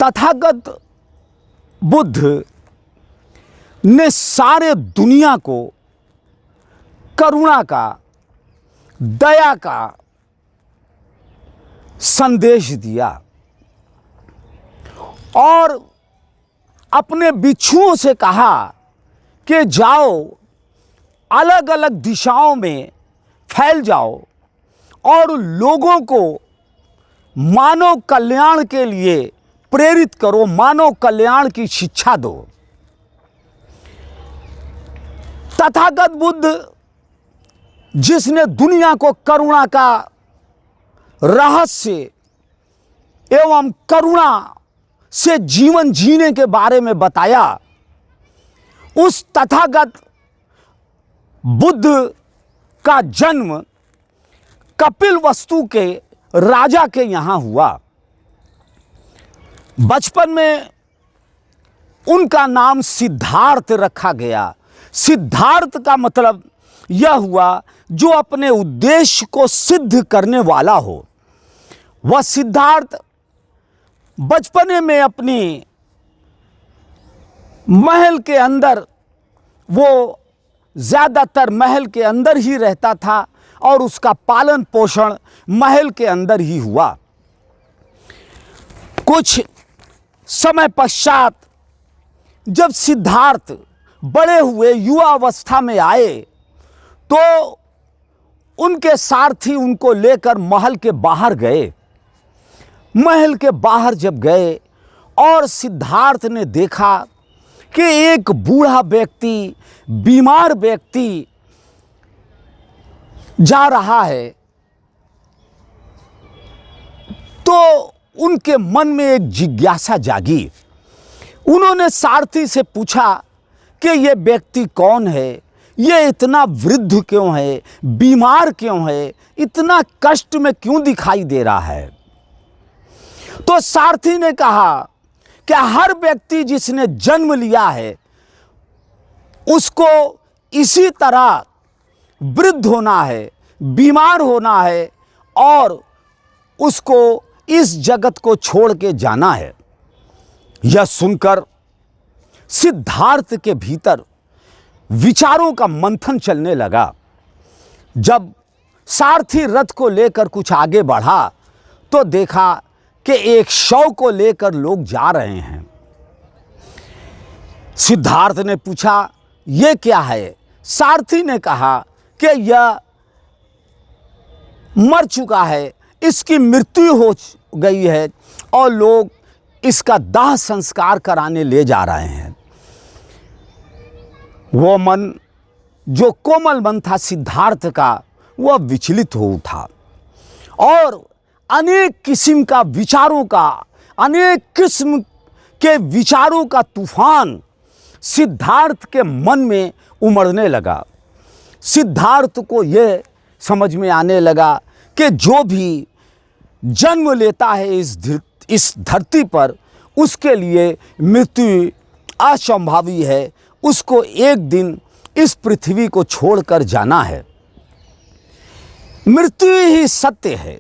तथागत बुद्ध ने सारे दुनिया को करुणा का, दया का संदेश दिया और अपने भिक्षुओं से कहा कि जाओ, अलग अलग दिशाओं में फैल जाओ और लोगों को मानव कल्याण के लिए प्रेरित करो, मानव कल्याण की शिक्षा दो। तथागत बुद्ध जिसने दुनिया को करुणा का रहस्य एवं करुणा से जीवन जीने के बारे में बताया, उस तथागत बुद्ध का जन्म कपिलवस्तु के राजा के यहाँ हुआ। बचपन में उनका नाम सिद्धार्थ रखा गया। सिद्धार्थ का मतलब यह हुआ जो अपने उद्देश्य को सिद्ध करने वाला हो। वह सिद्धार्थ बचपने में अपनी महल के अंदर, वो ज़्यादातर महल के अंदर ही रहता था और उसका पालन पोषण महल के अंदर ही हुआ। कुछ समय पश्चात जब सिद्धार्थ बड़े हुए, युवा अवस्था में आए, तो उनके सारथी उनको लेकर महल के बाहर गए। महल के बाहर जब गए और सिद्धार्थ ने देखा कि एक बूढ़ा व्यक्ति, बीमार व्यक्ति जा रहा है, तो उनके मन में एक जिज्ञासा जागी। उन्होंने सारथी से पूछा कि ये व्यक्ति कौन है, ये इतना वृद्ध क्यों है, बीमार क्यों है, इतना कष्ट में क्यों दिखाई दे रहा है। तो सारथी ने कहा कि हर व्यक्ति जिसने जन्म लिया है उसको इसी तरह वृद्ध होना है, बीमार होना है और उसको इस जगत को छोड़ के जाना है। यह सुनकर सिद्धार्थ के भीतर विचारों का मंथन चलने लगा। जब सारथी रथ को लेकर कुछ आगे बढ़ा तो देखा कि एक शव को लेकर लोग जा रहे हैं। सिद्धार्थ ने पूछा, यह क्या है? सारथी ने कहा कि यह मर चुका है, इसकी मृत्यु हो गई है और लोग इसका दाह संस्कार कराने ले जा रहे हैं। वो मन, जो कोमल मन था सिद्धार्थ का, वह विचलित हो उठा और अनेक किस्म का विचारों का, अनेक किस्म के विचारों का तूफान सिद्धार्थ के मन में उमड़ने लगा। सिद्धार्थ को यह समझ में आने लगा कि जो भी जन्म लेता है इस धरती पर, उसके लिए मृत्यु असंभावी है। उसको एक दिन इस पृथ्वी को छोड़कर जाना है। मृत्यु ही सत्य है।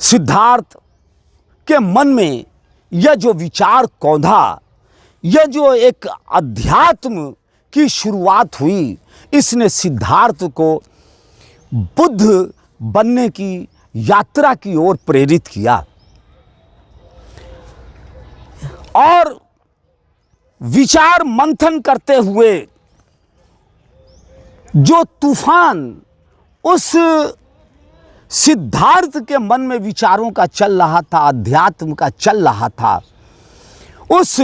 सिद्धार्थ के मन में यह जो विचार कौंधा, यह जो एक अध्यात्म की शुरुआत हुई, इसने सिद्धार्थ को बुद्ध बनने की यात्रा की ओर प्रेरित किया। और विचार मंथन करते हुए जो तूफान उस सिद्धार्थ के मन में विचारों का चल रहा था, अध्यात्म का चल रहा था, उस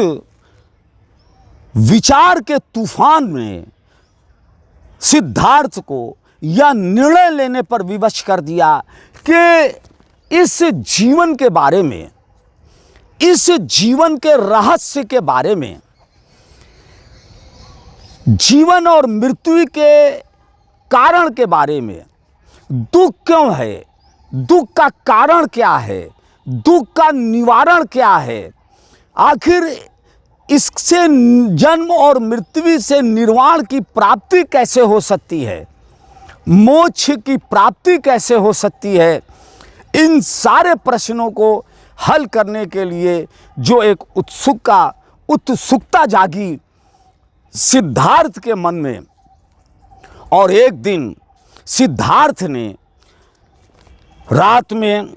विचार के तूफान में सिद्धार्थ को यह निर्णय लेने पर विवश कर दिया कि इस जीवन के बारे में, इस जीवन के रहस्य के बारे में, जीवन और मृत्यु के कारण के बारे में, दुख क्यों है, दुख का कारण क्या है, दुख का निवारण क्या है, आखिर इससे जन्म और मृत्यु से निर्वाण की प्राप्ति कैसे हो सकती है, मोक्ष की प्राप्ति कैसे हो सकती है, इन सारे प्रश्नों को हल करने के लिए जो एक उत्सुकता जागी सिद्धार्थ के मन में। और एक दिन सिद्धार्थ ने रात में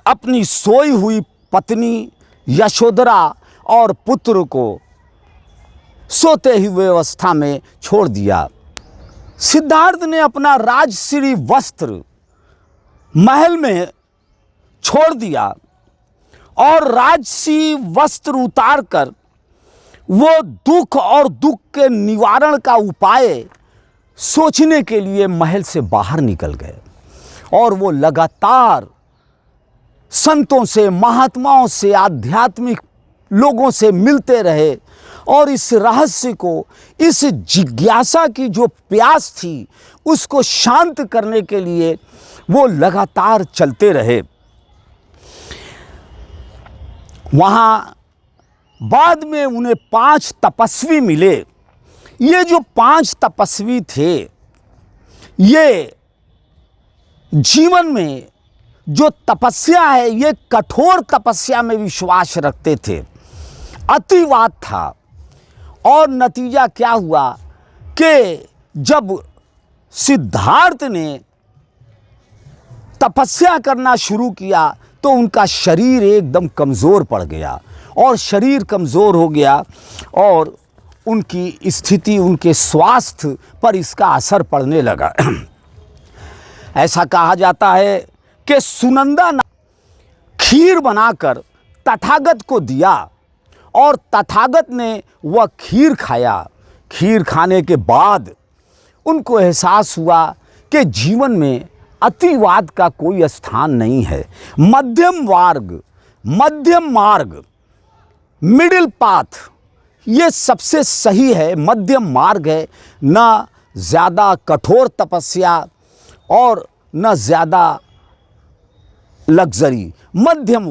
अपनी सोई हुई पत्नी यशोधरा और पुत्र को सोते हुए अवस्था में छोड़ दिया। सिद्धार्थ ने अपना राजश्री वस्त्र महल में छोड़ दिया और राजसी वस्त्र उतारकर वो दुख और दुख के निवारण का उपाय सोचने के लिए महल से बाहर निकल गए। और वो लगातार संतों से, महात्माओं से, आध्यात्मिक लोगों से मिलते रहे और इस रहस्य को, इस जिज्ञासा की जो प्यास थी उसको शांत करने के लिए वो लगातार चलते रहे। वहाँ बाद में उन्हें 5 तपस्वी मिले। ये जो 5 तपस्वी थे, ये जीवन में जो तपस्या है, ये कठोर तपस्या में विश्वास रखते थे। अतिवाद था। और नतीजा क्या हुआ कि जब सिद्धार्थ ने तपस्या करना शुरू किया तो उनका शरीर एकदम कमज़ोर पड़ गया। और शरीर कमज़ोर हो गया और उनकी स्थिति, उनके स्वास्थ्य पर इसका असर पड़ने लगा। ऐसा कहा जाता है कि सुनंदा ने खीर बनाकर तथागत को दिया और तथागत ने वह खीर खाया। खीर खाने के बाद उनको एहसास हुआ कि जीवन में अतिवाद का कोई स्थान नहीं है। मध्यम मार्ग, मिडिल पाथ, ये सबसे सही है, मध्यम मार्ग है। न ज़्यादा कठोर तपस्या और न ज़्यादा लग्जरी। मध्यम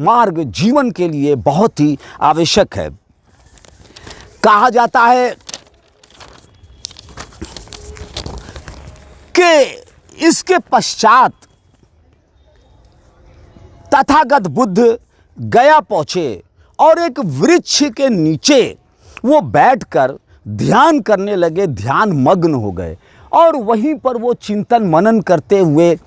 मार्ग जीवन के लिए बहुत ही आवश्यक है। कहा जाता है कि इसके पश्चात तथागत बुद्ध गया पहुंचे और एक वृक्ष के नीचे वो बैठकर ध्यान करने लगे, ध्यान मग्न हो गए। और वहीं पर वो चिंतन मनन करते हुए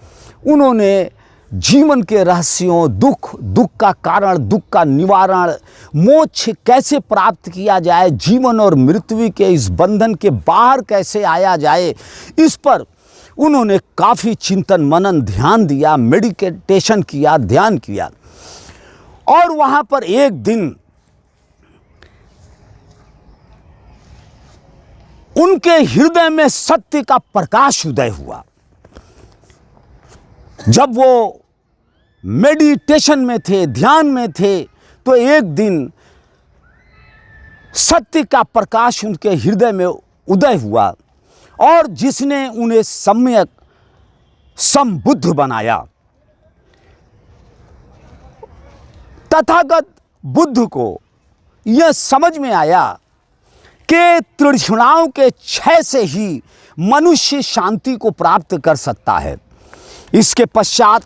उन्होंने जीवन के रहस्यों, दुख का कारण, दुख का निवारण, मोक्ष कैसे प्राप्त किया जाए, जीवन और मृत्यु के इस बंधन के बाहर कैसे आया जाए, इस पर उन्होंने काफ़ी चिंतन मनन, ध्यान दिया, मेडिटेशन किया, ध्यान किया। और वहाँ पर एक दिन उनके हृदय में सत्य का प्रकाश उदय हुआ। जब वो मेडिटेशन में थे, ध्यान में थे, तो एक दिन सत्य का प्रकाश उनके हृदय में उदय हुआ और जिसने उन्हें सम्यक संबुद्ध बनाया। तथागत बुद्ध को यह समझ में आया कि तृष्णाओं के क्षय से ही मनुष्य शांति को प्राप्त कर सकता है। इसके पश्चात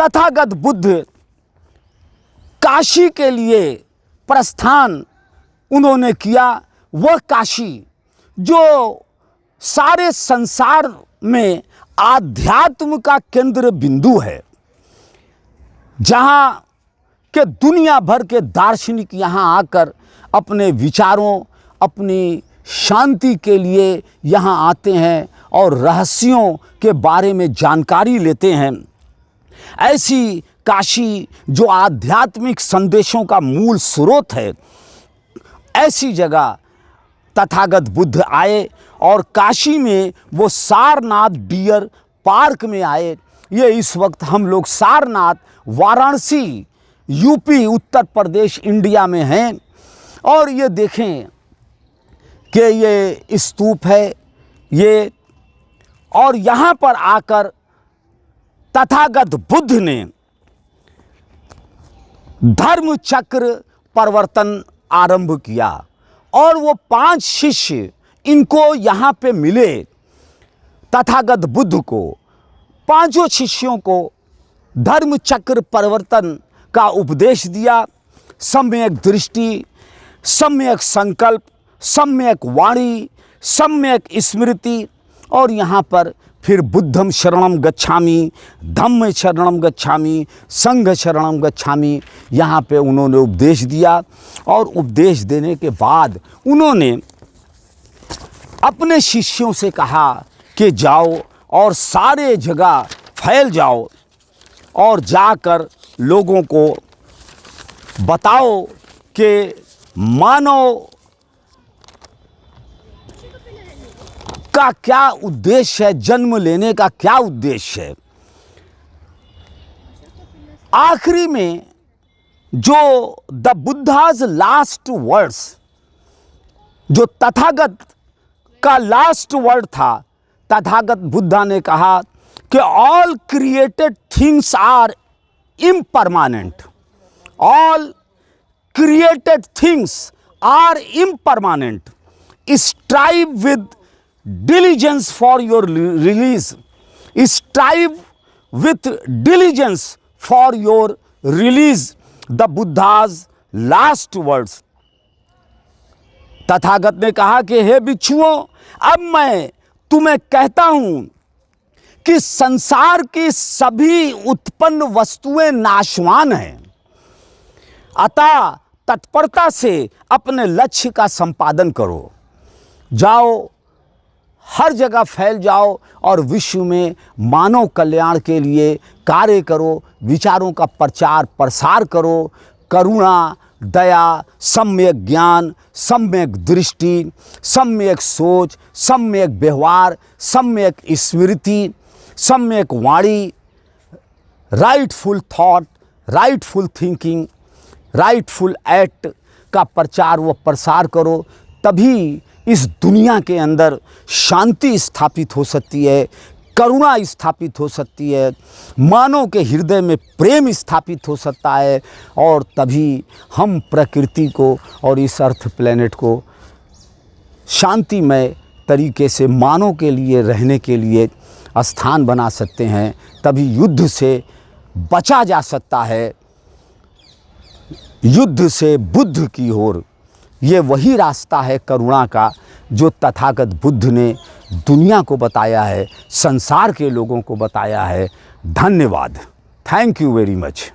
तथागत बुद्ध काशी के लिए प्रस्थान उन्होंने किया। वह काशी जो सारे संसार में आध्यात्म का केंद्र बिंदु है, जहाँ के दुनिया भर के दार्शनिक यहाँ आकर अपने विचारों, अपनी शांति के लिए यहाँ आते हैं और रहस्यों के बारे में जानकारी लेते हैं। ऐसी काशी जो आध्यात्मिक संदेशों का मूल स्रोत है, ऐसी जगह तथागत बुद्ध आए और काशी में वो सारनाथ डियर पार्क में आए। ये इस वक्त हम लोग सारनाथ, वाराणसी, यूपी, उत्तर प्रदेश, इंडिया में हैं। और ये देखें कि ये स्तूप है ये, और यहाँ पर आकर तथागत बुद्ध ने धर्म चक्र परिवर्तन आरंभ किया। और वो 5 शिष्य इनको यहाँ पे मिले तथागत बुद्ध को। 5 शिष्यों को धर्म चक्र परिवर्तन का उपदेश दिया। सम्यक दृष्टि, सम्यक संकल्प, सम्यक वाणी, सम्यक स्मृति। और यहाँ पर फिर बुद्धम शरणम गच्छामि, धम्म शरणम गच्छामि, संघ शरणम गच्छामि, यहाँ पे उन्होंने उपदेश दिया। और उपदेश देने के बाद उन्होंने अपने शिष्यों से कहा कि जाओ और सारे जगह फैल जाओ और जाकर लोगों को बताओ कि मानव का क्या उद्देश्य है, जन्म लेने का क्या उद्देश्य है। आखिरी में जो द बुद्धाज लास्ट वर्ड्स, जो तथागत का लास्ट वर्ड था, तथागत बुद्धा ने कहा कि all created things are impermanent, all created things are impermanent, strive with diligence for your release, strive with diligence for your release, the Buddha's last words। Tathagata ने कहा कि हे भिक्षुओं, अब मैं तुम्हें कहता हूं कि संसार की सभी उत्पन्न वस्तुएं नाशवान हैं, अतः तत्परता से अपने लक्ष्य का संपादन करो। जाओ, हर जगह फैल जाओ और विश्व में मानव कल्याण के लिए कार्य करो, विचारों का प्रचार प्रसार करो। करुणा, दया, सम्यक ज्ञान, सम्यक दृष्टि, सम्यक सोच, सम्यक व्यवहार, सम्यक स्मृति, सम्यक वाणी, rightful thought, rightful thinking, rightful act का प्रचार व प्रसार करो। तभी इस दुनिया के अंदर शांति स्थापित हो सकती है, करुणा स्थापित हो सकती है, मानव के हृदय में प्रेम स्थापित हो सकता है। और तभी हम प्रकृति को और इस अर्थ प्लेनेट को शांतिमय तरीके से मानव के लिए रहने के लिए स्थान बना सकते हैं। तभी युद्ध से बचा जा सकता है, युद्ध से बुद्ध की ओर। ये वही रास्ता है करुणा का जो तथागत बुद्ध ने दुनिया को बताया है, संसार के लोगों को बताया है। धन्यवाद। Thank you very much.